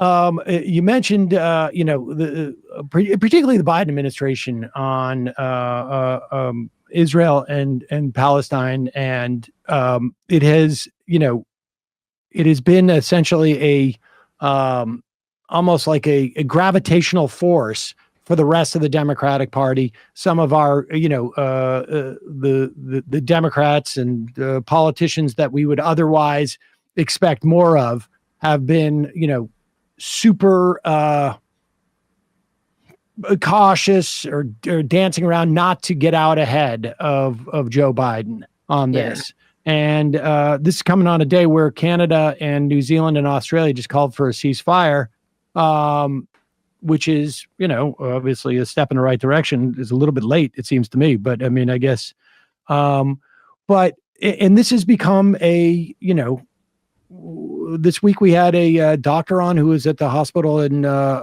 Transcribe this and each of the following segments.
You mentioned, particularly the Biden administration on Israel and Palestine, and it has been essentially almost like a gravitational force for the rest of the Democratic Party. Some of our, the Democrats and politicians that we would otherwise expect more of have been, super cautious or dancing around not to get out ahead of Joe Biden on this. And this is coming on a day where Canada and New Zealand and Australia just called for a ceasefire, which is, obviously a step in the right direction. Is a little bit late, it seems to me. But I mean, I guess, and this has become this week we had a doctor on who was at the hospital in north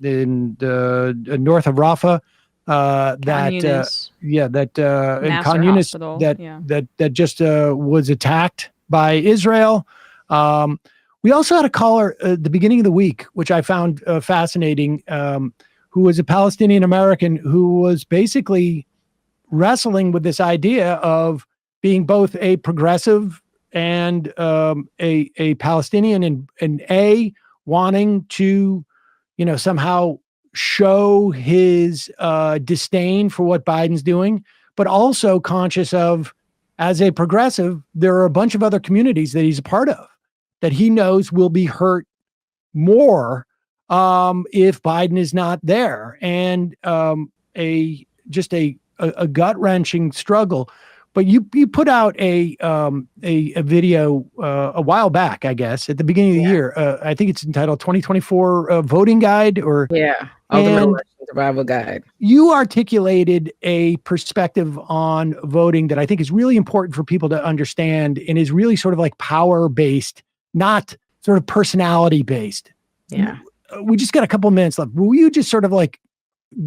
of Rafah, in Khan Yunis, that just was attacked by Israel. We also had a caller at the beginning of the week, which I found fascinating, who was a Palestinian American who was basically wrestling with this idea of being both a progressive and a Palestinian, and wanting to, somehow show his disdain for what Biden's doing, but also conscious of, as a progressive, there are a bunch of other communities that he's a part of that he knows will be hurt more if Biden is not there, and a gut-wrenching struggle. But you put out a video a while back, I guess, at the beginning of the year. I think it's entitled 2024 Voting Guide, or Ultimate Survival Guide. You articulated a perspective on voting that I think is really important for people to understand, and is really sort of like power-based, not sort of personality-based. Yeah. We just got a couple minutes left. Will you just sort of like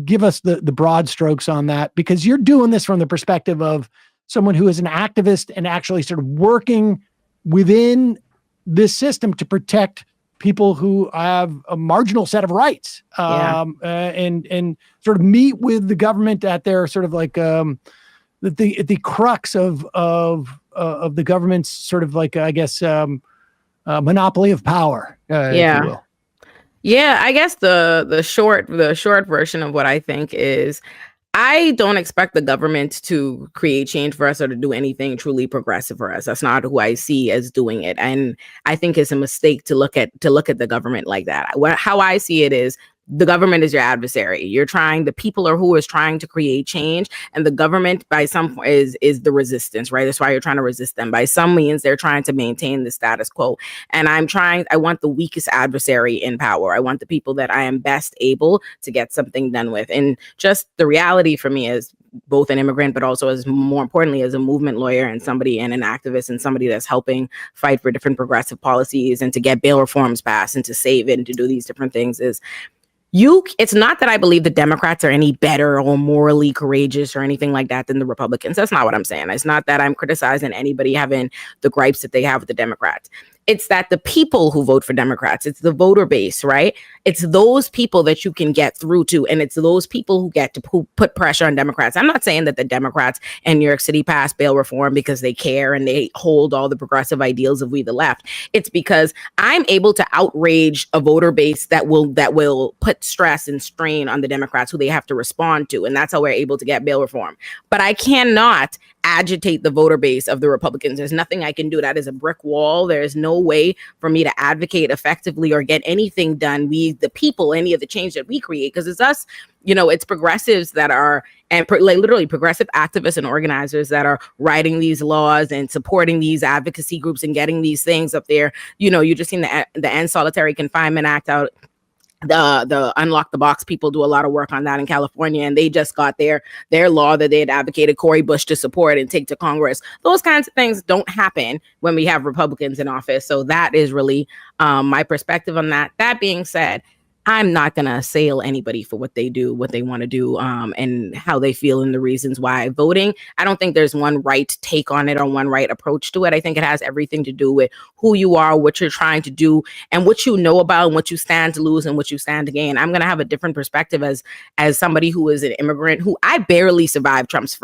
give us the broad strokes on that? Because you're doing this from the perspective of someone who is an activist and actually sort of working within this system to protect people who have a marginal set of rights, and sort of meet with the government at their sort of like the crux of the government's sort of like, I guess, monopoly of power. If you will. Yeah, I guess the short version of what I think is, I don't expect the government to create change for us or to do anything truly progressive for us. That's not who I see as doing it. And I think it's a mistake to look at the government like that. How I see it is, the government is your adversary. The people are who is trying to create change, and the government by some point is the resistance, right? That's why you're trying to resist them. By some means, they're trying to maintain the status quo. And I want the weakest adversary in power. I want the people that I am best able to get something done with. And just the reality for me is, both an immigrant, but also, as more importantly, as a movement lawyer and an activist and somebody that's helping fight for different progressive policies and to get bail reforms passed and to save it and to do these different things, is it's not that I believe the Democrats are any better or morally courageous or anything like that than the Republicans. That's not what I'm saying. It's not that I'm criticizing anybody having the gripes that they have with the Democrats. It's that the people who vote for Democrats, it's the voter base, right? It's those people that you can get through to, and it's those people who get to put pressure on Democrats. I'm not saying that the Democrats in New York City pass bail reform because they care and they hold all the progressive ideals of we the left. It's because I'm able to outrage a voter base that will put stress and strain on the Democrats who they have to respond to, and that's how we're able to get bail reform. But I cannot agitate the voter base of the Republicans. There's nothing I can do. That is a brick wall. There's no way for me to advocate effectively or get anything done. We, the people, any of the change that we create, because it's us, it's progressives that are, and literally progressive activists and organizers that are writing these laws and supporting these advocacy groups and getting these things up there. You just seen the End Solitary Confinement Act out. The Unlock the Box people do a lot of work on that in California, and they just got their law that they had advocated Cory Bush to support and take to Congress. Those kinds of things don't happen when we have Republicans in office. So that is really my perspective on that. That being said, I'm not going to assail anybody for what they do, what they want to do, and how they feel and the reasons why. Voting, I don't think there's one right take on it or one right approach to it. I think it has everything to do with who you are, what you're trying to do, and what you know about and what you stand to lose and what you stand to gain. I'm going to have a different perspective as somebody who is an immigrant who I barely survived Trump's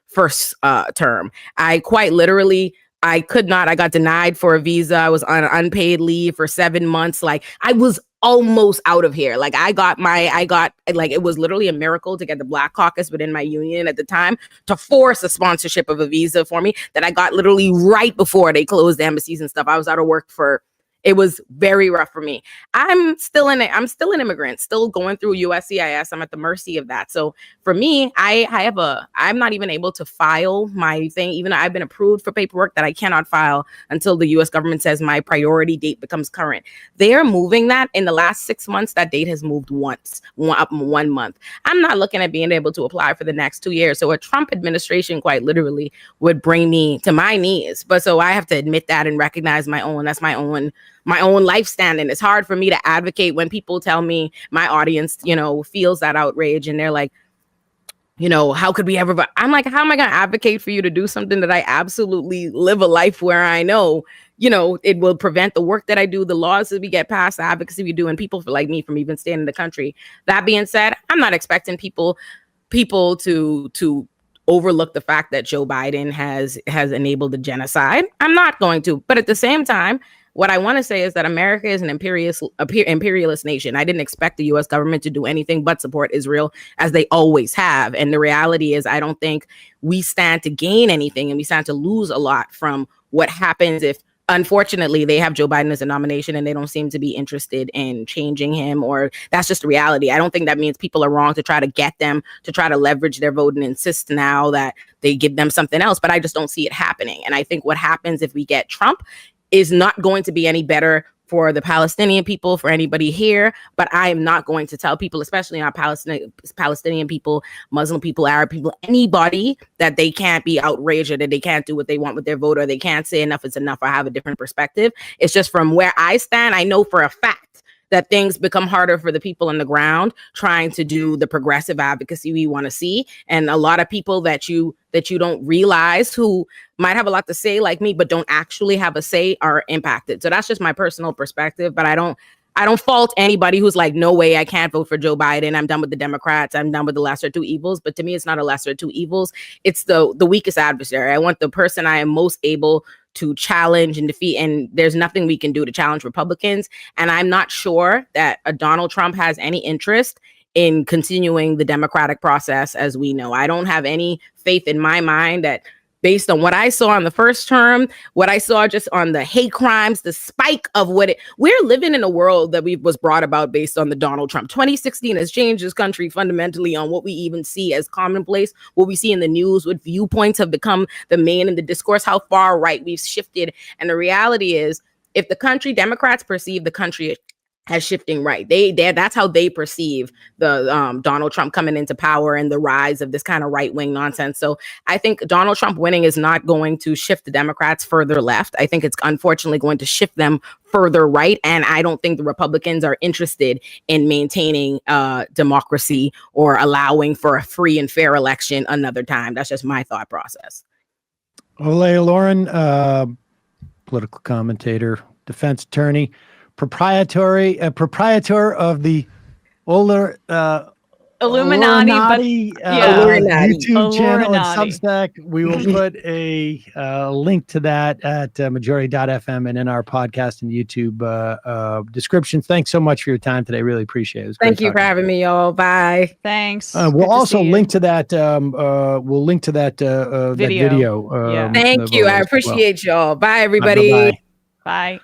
first term. I quite literally, I got denied for a visa. I was on unpaid leave for 7 months. Like I was almost out of here. Like it was literally a miracle to get the Black Caucus within my union at the time to force a sponsorship of a visa for me that I got literally right before they closed the embassies and stuff. I was out of work it was very rough for me. I'm still an immigrant, still going through USCIS. I'm at the mercy of that. So for me, I'm not even able to file my thing, even though I've been approved for paperwork that I cannot file until the US government says my priority date becomes current. They are moving that in the last 6 months. That date has moved up 1 month. I'm not looking at being able to apply for the next 2 years. So a Trump administration quite literally would bring me to my knees. But so I have to admit that and recognize that's my own life standing. It's hard for me to advocate when people tell me, my audience, feels that outrage and they're like, how could we ever, I'm like, how am I going to advocate for you to do something that I absolutely live a life where I know, it will prevent the work that I do, the laws that we get passed, the advocacy we do, and people like me from even staying in the country. That being said, I'm not expecting people to overlook the fact that Joe Biden has enabled the genocide. I'm not going to, but at the same time, what I want to say is that America is an imperialist nation. I didn't expect the U.S. government to do anything but support Israel, as they always have. And the reality is, I don't think we stand to gain anything, and we stand to lose a lot from what happens if, unfortunately, they have Joe Biden as a nomination and they don't seem to be interested in changing him, or that's just the reality. I don't think that means people are wrong to try to get them to try to leverage their vote and insist now that they give them something else. But I just don't see it happening. And I think what happens if we get Trump is not going to be any better for the Palestinian people, for anybody here. But I am not going to tell people, especially our Palestinian people, Muslim people, Arab people, anybody, that they can't be outraged or that they can't do what they want with their vote, or they can't say enough is enough or have a different perspective. It's just from where I stand, I know for a fact that things become harder for the people on the ground trying to do the progressive advocacy we want to see. And a lot of people that you don't realize who might have a lot to say like me, but don't actually have a say, are impacted. So that's just my personal perspective. But I don't fault anybody who's like, no way, I can't vote for Joe Biden. I'm done with the Democrats. I'm done with the lesser two evils. But to me, it's not a lesser two evils. It's the weakest adversary. I want the person I am most able to challenge and defeat. And there's nothing we can do to challenge Republicans. And I'm not sure that a Donald Trump has any interest in continuing the democratic process as we know. I don't have any faith in my mind that, based on what I saw in the first term, what I saw just on the hate crimes, the spike of we're living in a world that was brought about based on the Donald Trump. 2016 has changed this country fundamentally on what we even see as commonplace, what we see in the news, what viewpoints have become the main in the discourse, how far right we've shifted. And the reality is, if Democrats perceive the country as shifting right, that's how they perceive the Donald Trump coming into power and the rise of this kind of right-wing nonsense. So I think Donald Trump winning is not going to shift the Democrats further left. I think it's unfortunately going to shift them further right. And I don't think the Republicans are interested in maintaining democracy or allowing for a free and fair election another time. That's just my thought process. Olayemi Olurin, political commentator, defense attorney, proprietor of the Illuminati YouTube channel and Substack. We will put a link to that at majority.fm and in our podcast and YouTube descriptions. Thanks so much for your time today. Really appreciate it. Thank you for having me, y'all. Bye. Thanks. We'll also link to that. We'll link to that video. Yeah. Thank you. I appreciate y'all. Bye, everybody. Bye. Bye.